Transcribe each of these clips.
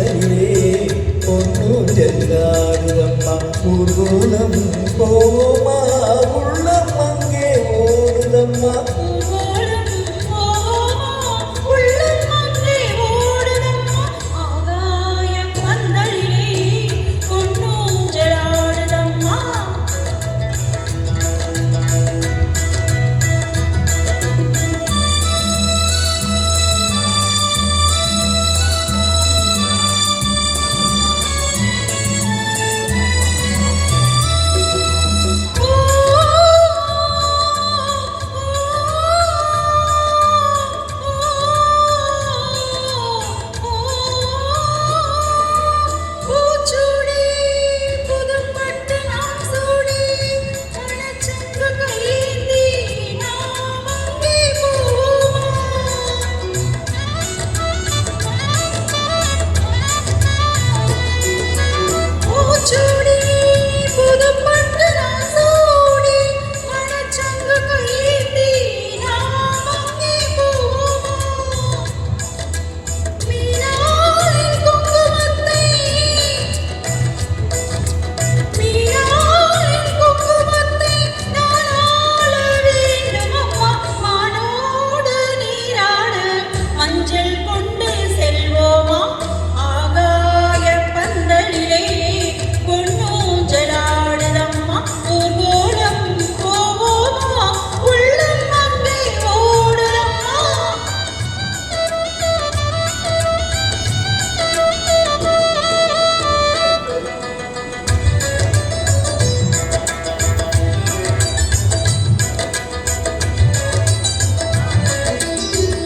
பந்தலிலே பொன்னூஞ்சல்லாடுதம்மா ஊர்கோலம் போமா உள்ளம் அங்கே ஓடுதம்மா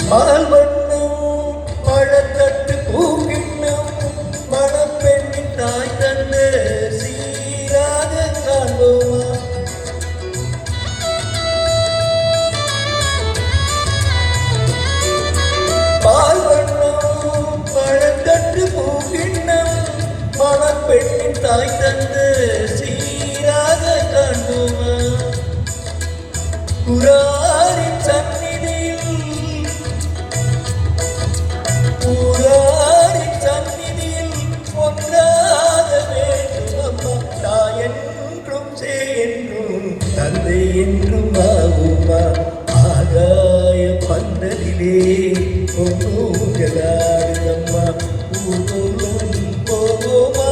பால் வண்ணம் பழத்தட்டு பூக்கிண்ணம் மணப்பெண்ணின் தாய் தந்த சீராக காண்போமா பால் வண்ணம் பழத்தட்டு பூக்கிண்ணம் மணப்பெண்ணின் தாய் தந்த சீராக காண்போமா குராரின் சந்நிதியில் ஒன்றாக வேண்டும் அம்மா தாய் என்றும் என்றும் தந்தை என்றும் ஆகுமா ஆகாய பந்தலிலே பொன்னூஞ்சலாடுதம்மா ஊர்வலம் போகுமா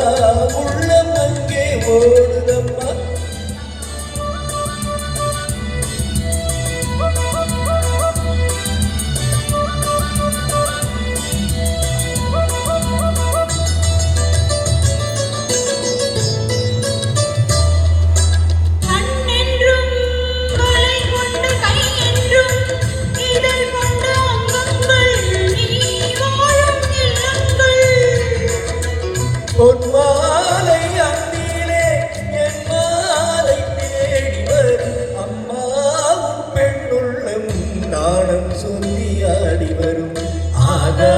உள்ளம் அங்கே ஓடுதம்மா பொன்மாலை அந்திலே என் மாலை தேடி வரும் அம்மாவும் பெண்ணுள்ளம் நாணம் சொல்லி ஆடி வரும் ஆகா